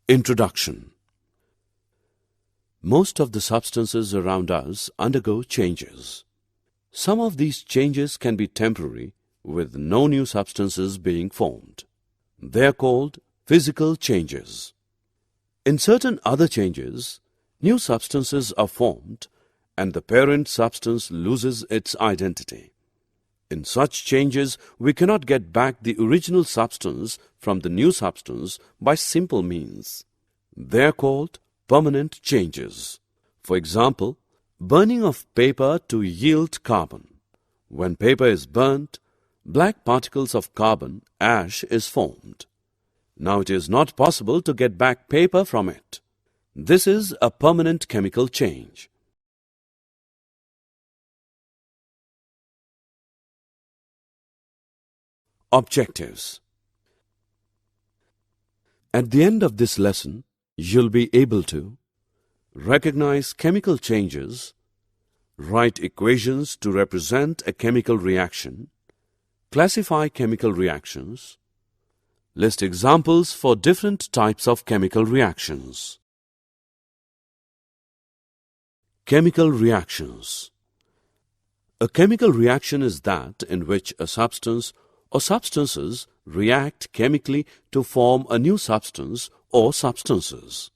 Introduction. Most of the substances around us undergo changes. Some of these changes can be temporary, with no new substances being formed. They are called physical changes. In certain other changes, new substances are formed and the parent substance loses its identity. In such changes, we cannot get back the original substance from the new substance by simple means. They are called permanent changes. For example, burning of paper to yield carbon. When paper is burnt, black particles of carbon ash is formed. Now it is not possible to get back paper from it. This is a permanent chemical change. Objectives. At the end of this lesson, you'll be able to recognize chemical changes, write equations to represent a chemical reaction, classify chemical reactions, list examples for different types of chemical reactions. Chemical reactions. A chemical reaction is that in which a substance or substances react chemically to form a new substance or substances.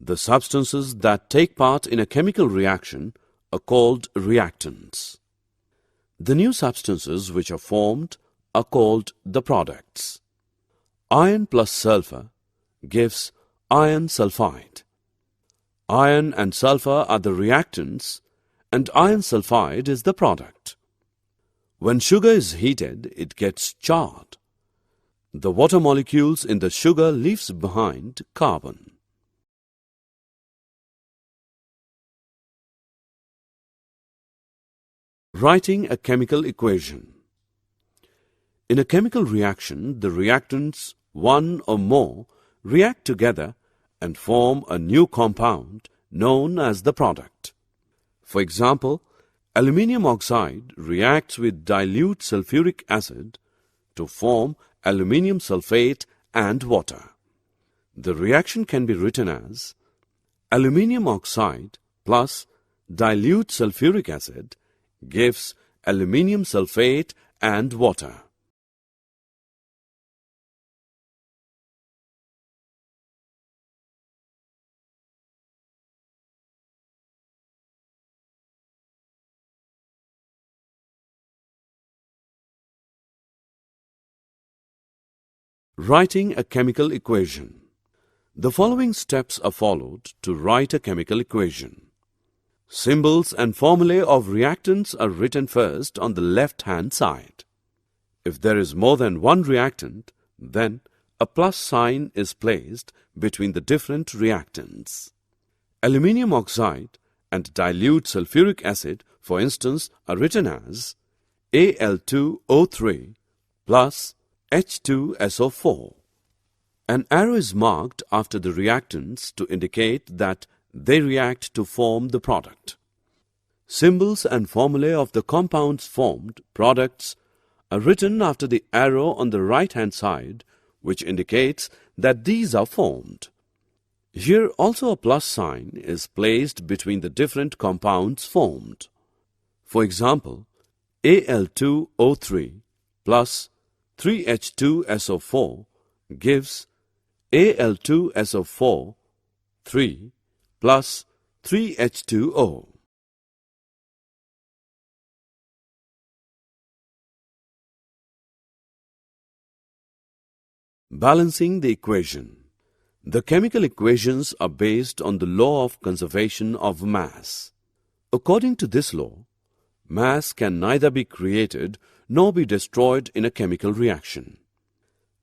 The substances that take part in a chemical reaction are called reactants. The new substances which are formed are called the products. Iron plus sulfur gives iron sulfide. Iron and sulfur are the reactants and iron sulfide is the product. When sugar is heated, it gets charred. The water molecules in the sugar leaves behind carbon. Writing a chemical equation. In a chemical reaction, the reactants, one or more, react together and form a new compound known as the product. For example, aluminium oxide reacts with dilute sulfuric acid to form aluminium sulfate and water. The reaction can be written as aluminium oxide plus dilute sulfuric acid gives aluminium sulfate and water. Writing a chemical equation. The following steps are followed to write a chemical equation. Symbols and formulae of reactants are written first on the left-hand side. If there is more than one reactant, then a plus sign is placed between the different reactants. Aluminium oxide and dilute sulfuric acid, for instance, are written as Al2O3 plus H2SO4. An arrow is marked after the reactants to indicate that they react to form the product. Symbols and formulae of the compounds formed, products, are written after the arrow on the right-hand side, which indicates that these are formed. Here also a plus sign is placed between the different compounds formed. For example, Al2O3 plus 3H2SO4 gives Al2SO4 3 plus 3H2O. Balancing the equation. The chemical equations are based on the law of conservation of mass. According to this law, mass can neither be created nor be destroyed in a chemical reaction.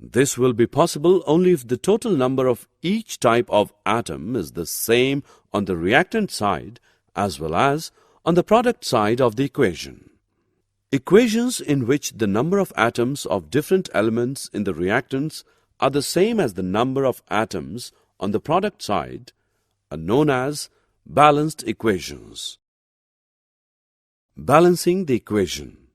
This will be possible only if the total number of each type of atom is the same on the reactant side as well as on the product side of the equation. Equations in which the number of atoms of different elements in the reactants are the same as the number of atoms on the product side are known as balanced equations. Balancing the equation.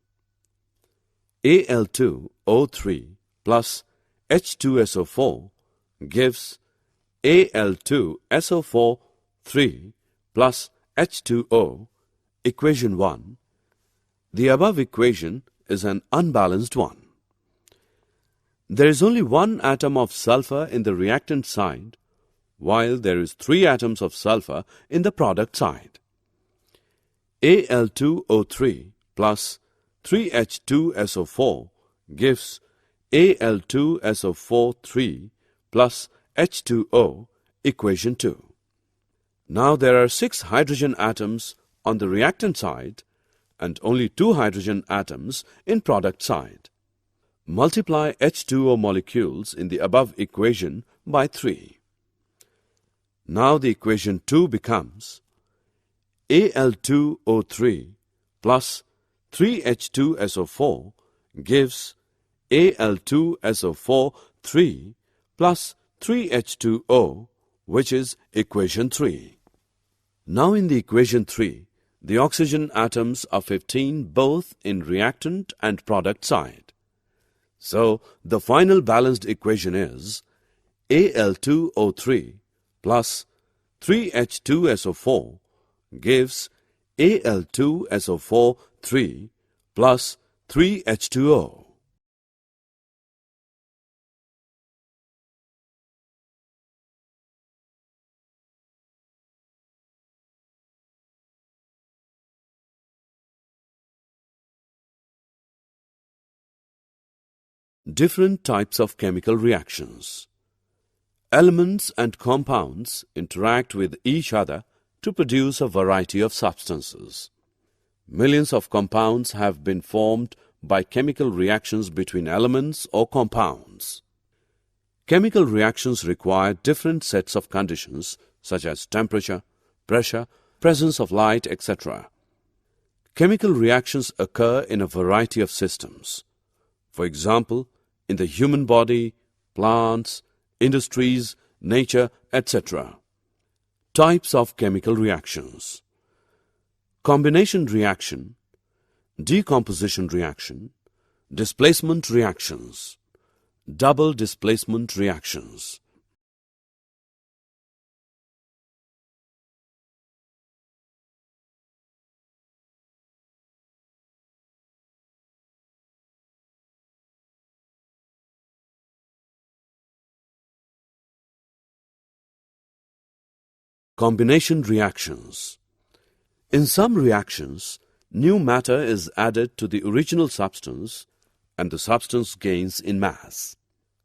Al2O3 plus H2SO4 gives Al2SO4 3 plus H2O, equation 1, the above equation is an unbalanced one. There is only one atom of sulfur in the reactant side, while there is 3 atoms of sulfur in the product side. Al2O3 plus 3H2SO4 gives Al2SO4 3 plus H2O, equation 2. Now there are 6 hydrogen atoms on the reactant side and only 2 hydrogen atoms in product side. Multiply H2O molecules in the above equation by 3. Now the equation 2 becomes Al2O3 plus 3H2SO4 gives Al2SO4 3 plus 3H2O, which is equation 3. Now in the equation 3, the oxygen atoms are 15 both in reactant and product side. So the final balanced equation is Al2O3 plus 3H2SO4 gives Al2SO4 3 plus 3H2O. Different types of chemical reactions. Elements and compounds interact with each other to produce a variety of substances. Millions of compounds have been formed by chemical reactions between elements or compounds. Chemical reactions require different sets of conditions such as temperature, pressure, presence of light, etc. Chemical reactions occur in a variety of systems. For example, in the human body, plants, industries, nature, etc. Types of chemical reactions. Combination reaction, decomposition reaction, displacement reactions, double displacement reactions. Combination reactions. In some reactions, new matter is added to the original substance and the substance gains in mass.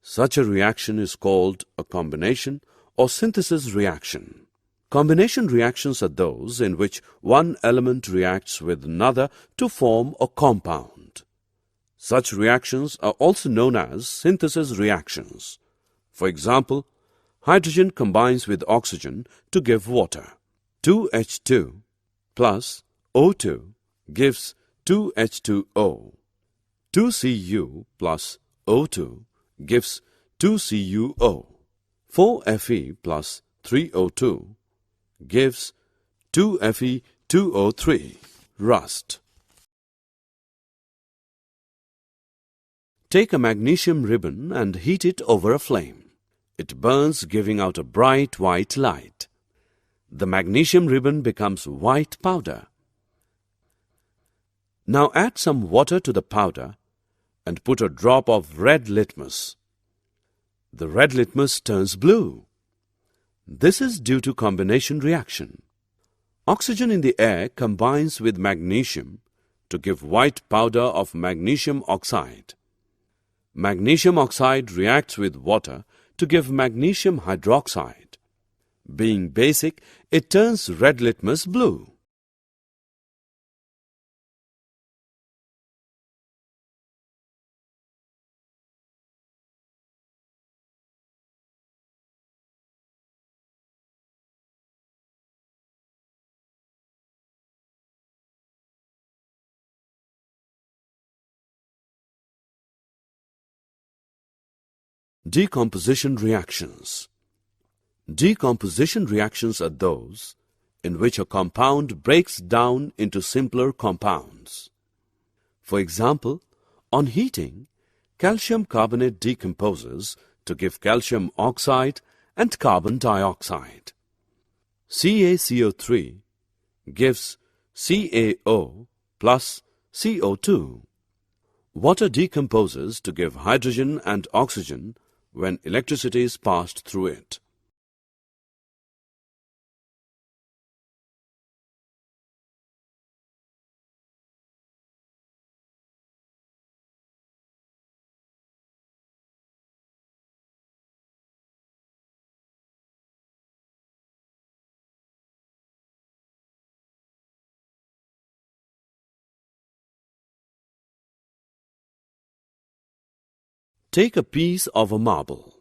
Such a reaction is called a combination or synthesis reaction. Combination reactions are those in which one element reacts with another to form a compound. Such reactions are also known as synthesis reactions. For example, hydrogen combines with oxygen to give water. 2H2 plus O2 gives 2H2O. 2Cu plus O2 gives 2CuO. 4Fe plus 3O2 gives 2Fe2O3. Rust. Take a magnesium ribbon and heat it over a flame. It burns, giving out a bright white light. The magnesium ribbon becomes white powder. Now add some water to the powder and put a drop of red litmus. The red litmus turns blue. This is due to combination reaction. Oxygen in the air combines with magnesium to give white powder of magnesium oxide. Magnesium oxide reacts with water to give magnesium hydroxide. Being basic, it turns red litmus blue. Decomposition reactions. Decomposition reactions are those in which a compound breaks down into simpler compounds. For example, on heating, calcium carbonate decomposes to give calcium oxide and carbon dioxide. CaCO3 gives CaO plus CO2. Water decomposes to give hydrogen and oxygen when electricity is passed through it. Take a piece of a marble.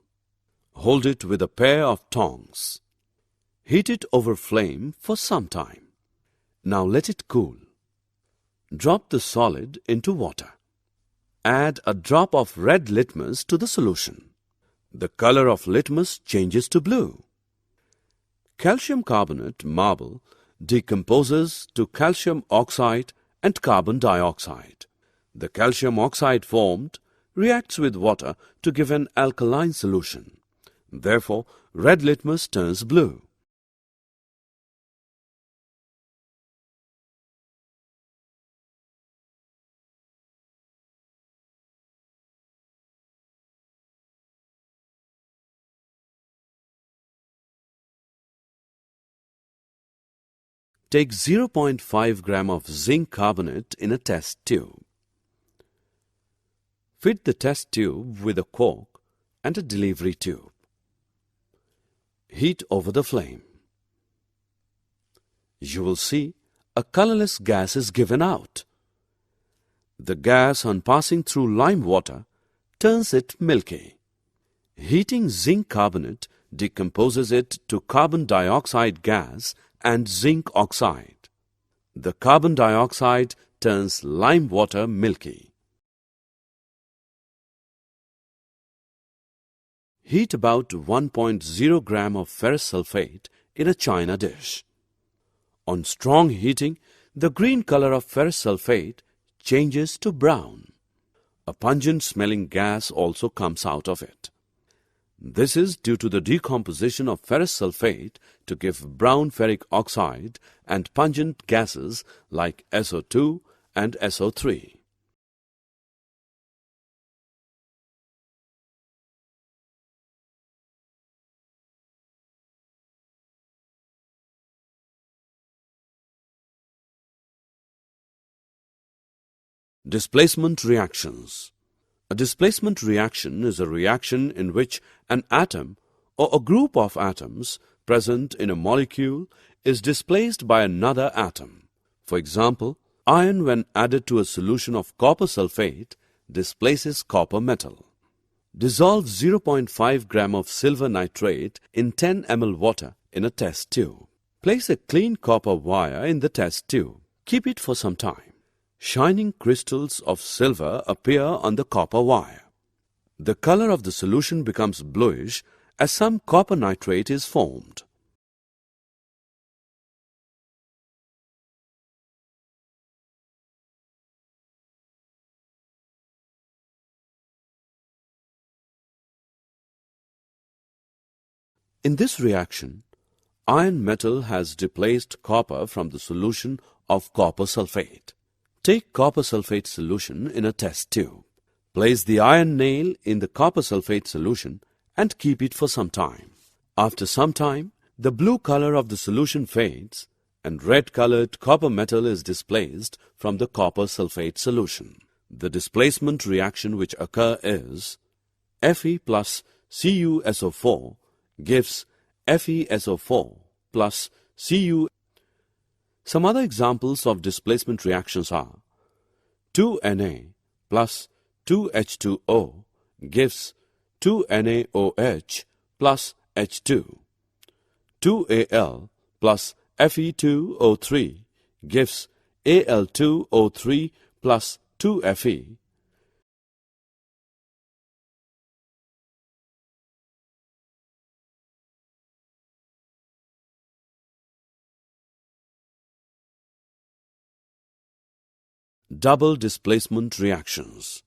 Hold it with a pair of tongs. Heat it over flame for some time. Now let it cool. Drop the solid into water. Add a drop of red litmus to the solution. The color of litmus changes to blue. Calcium carbonate marble decomposes to calcium oxide and carbon dioxide. The calcium oxide formed reacts with water to give an alkaline solution. Therefore, red litmus turns blue. Take 0.5 gram of zinc carbonate in a test tube. Fit the test tube with a cork and a delivery tube. Heat over the flame. You will see a colorless gas is given out. The gas, on passing through lime water, turns it milky. Heating zinc carbonate decomposes it to carbon dioxide gas and zinc oxide. The carbon dioxide turns lime water milky. Heat about 1.0 gram of ferrous sulfate in a china dish. On strong heating, the green color of ferrous sulfate changes to brown. A pungent smelling gas also comes out of it. This is due to the decomposition of ferrous sulfate to give brown ferric oxide and pungent gases like SO2 and SO3. Displacement reactions. A displacement reaction is a reaction in which an atom or a group of atoms present in a molecule is displaced by another atom. For example, iron when added to a solution of copper sulfate displaces copper metal. Dissolve 0.5 gram of silver nitrate in 10 ml water in a test tube. Place a clean copper wire in the test tube. Keep it for some time. Shining crystals of silver appear on the copper wire. The color of the solution becomes bluish as some copper nitrate is formed. In this reaction, iron metal has displaced copper from the solution of copper sulfate. Take copper sulfate solution in a test tube. Place the iron nail in the copper sulfate solution and keep it for some time. After some time, the blue color of the solution fades and red-colored copper metal is displaced from the copper sulfate solution. The displacement reaction which occurs is Fe plus CuSO4 gives FeSO4 plus Cu. Some other examples of displacement reactions are 2Na plus 2H2O gives 2NaOH plus H2. 2Al plus Fe2O3 gives Al2O3 plus 2Fe. Double displacement reactions.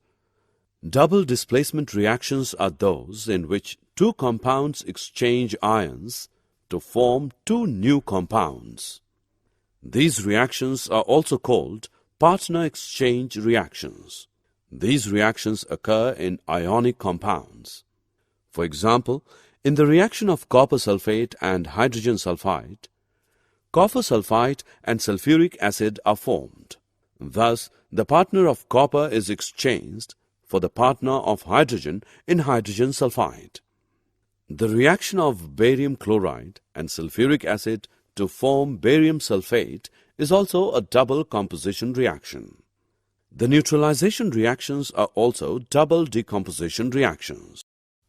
Double displacement reactions are those in which two compounds exchange ions to form two new compounds. These reactions are also called partner exchange reactions. These reactions occur in ionic compounds. For example, in the reaction of copper sulfate and hydrogen sulfide, copper sulfite and sulfuric acid are formed. Thus, the partner of copper is exchanged for the partner of hydrogen in hydrogen sulfide. The reaction of barium chloride and sulfuric acid to form barium sulfate is also a double composition reaction. The neutralization reactions are also double decomposition reactions.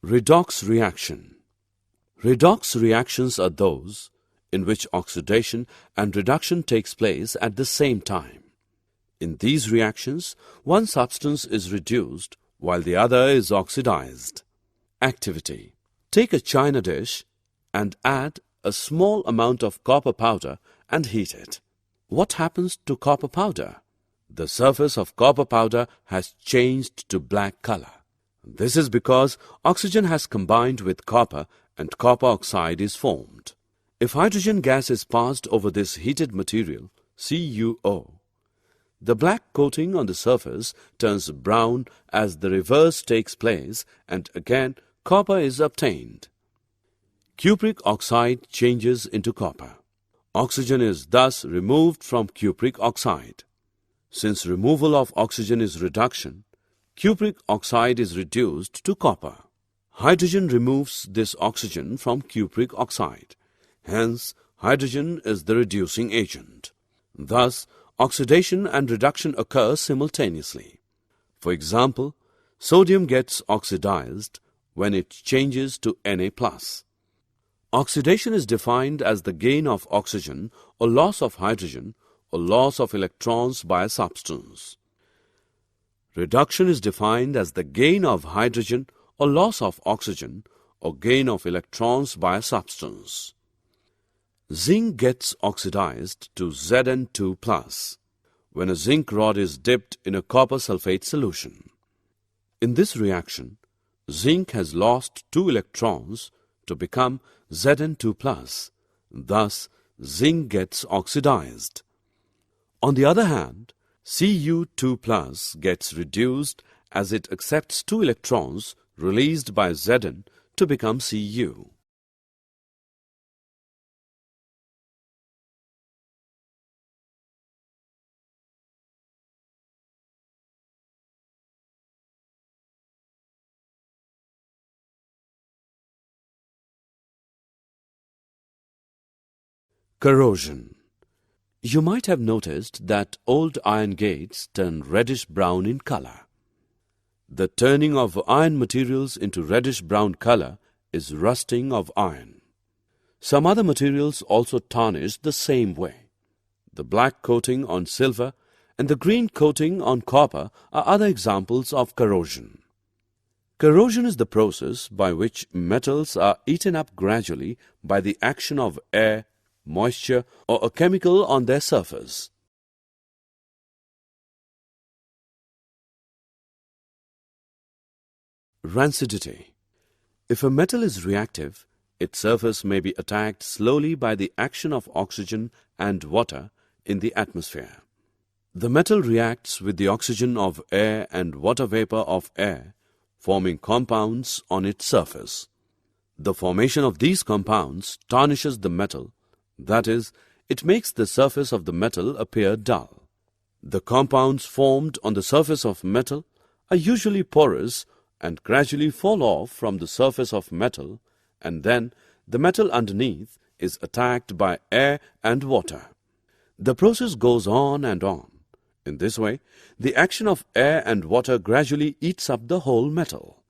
Redox reaction. Redox reactions are those in which oxidation and reduction takes place at the same time. In these reactions, one substance is reduced while the other is oxidized. Activity. Take a china dish and add a small amount of copper powder and heat it. What happens to copper powder? The surface of copper powder has changed to black color. This is because oxygen has combined with copper and copper oxide is formed. If hydrogen gas is passed over this heated material, CuO, the black coating on the surface turns brown as the reverse takes place and again copper is obtained. Cupric oxide changes into copper. Oxygen is thus removed from cupric oxide. Since removal of oxygen is reduction, cupric oxide is reduced to copper. Hydrogen removes this oxygen from cupric oxide. Hence, hydrogen is the reducing agent. Thus, oxidation and reduction occur simultaneously. For example, sodium gets oxidized when it changes to Na+. Oxidation is defined as the gain of oxygen or loss of hydrogen or loss of electrons by a substance. Reduction is defined as the gain of hydrogen or loss of oxygen or gain of electrons by a substance. Zinc gets oxidized to Zn2+ when a zinc rod is dipped in a copper sulfate solution. In this reaction, zinc has lost 2 electrons to become Zn2+. Thus, zinc gets oxidized. On the other hand, Cu2+ gets reduced as it accepts 2 electrons released by Zn to become Cu. Corrosion. You might have noticed that old iron gates turn reddish-brown in color. The turning of iron materials into reddish-brown color is rusting of iron. Some other materials also tarnish the same way. The black coating on silver and the green coating on copper are other examples of corrosion. Corrosion is the process by which metals are eaten up gradually by the action of air, moisture, or a chemical on their surface. Rancidity. If a metal is reactive, its surface may be attacked slowly by the action of oxygen and water in the atmosphere. The metal reacts with the oxygen of air and water vapor of air, forming compounds on its surface. The formation of these compounds tarnishes the metal. That is, it makes the surface of the metal appear dull. The compounds formed on the surface of metal are usually porous and gradually fall off from the surface of metal, and then the metal underneath is attacked by air and water. The process goes on and on. In this way, the action of air and water gradually eats up the whole metal.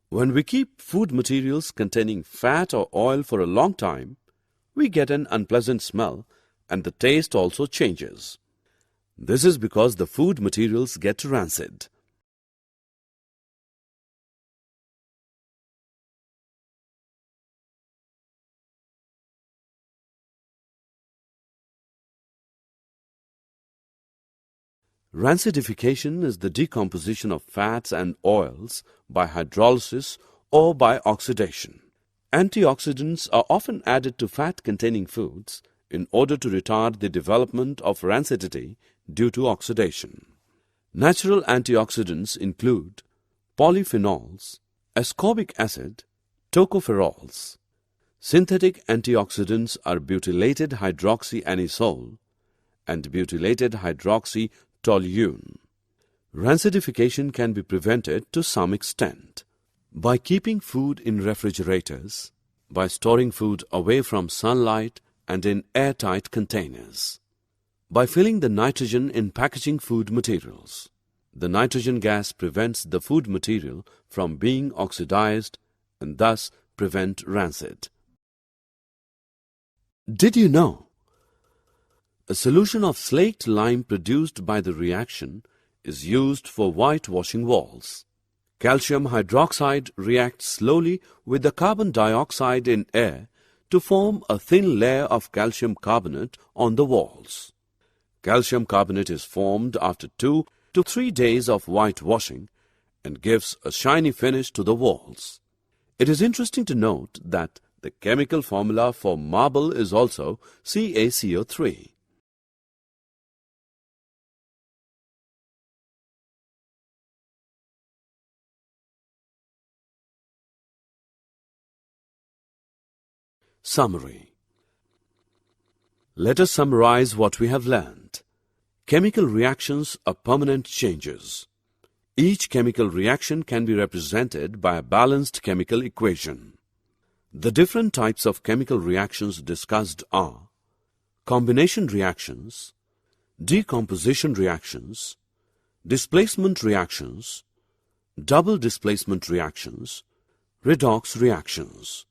When we keep food materials containing fat or oil for a long time, we get an unpleasant smell and the taste also changes. This is because the food materials get rancid. Rancidification is the decomposition of fats and oils by hydrolysis or by oxidation. Antioxidants are often added to fat-containing foods in order to retard the development of rancidity due to oxidation. Natural antioxidants include polyphenols, ascorbic acid, tocopherols. Synthetic antioxidants are butylated hydroxyanisole and butylated hydroxytoluene. Rancidification can be prevented to some extent by keeping food in refrigerators, by storing food away from sunlight and in airtight containers, by filling the nitrogen in packaging food materials. The nitrogen gas prevents the food material from being oxidized and thus prevent rancid. Did you know? A solution of slaked lime produced by the reaction is used for whitewashing walls. Calcium hydroxide reacts slowly with the carbon dioxide in air to form a thin layer of calcium carbonate on the walls. Calcium carbonate is formed after 2 to 3 days of whitewashing and gives a shiny finish to the walls. It is interesting to note that the chemical formula for marble is also CaCO3. Summary. Let us summarize what we have learned. Chemical reactions are permanent changes. Each chemical reaction can be represented by a balanced chemical equation. The different types of chemical reactions discussed are combination reactions, decomposition reactions, displacement reactions, double displacement reactions, redox reactions.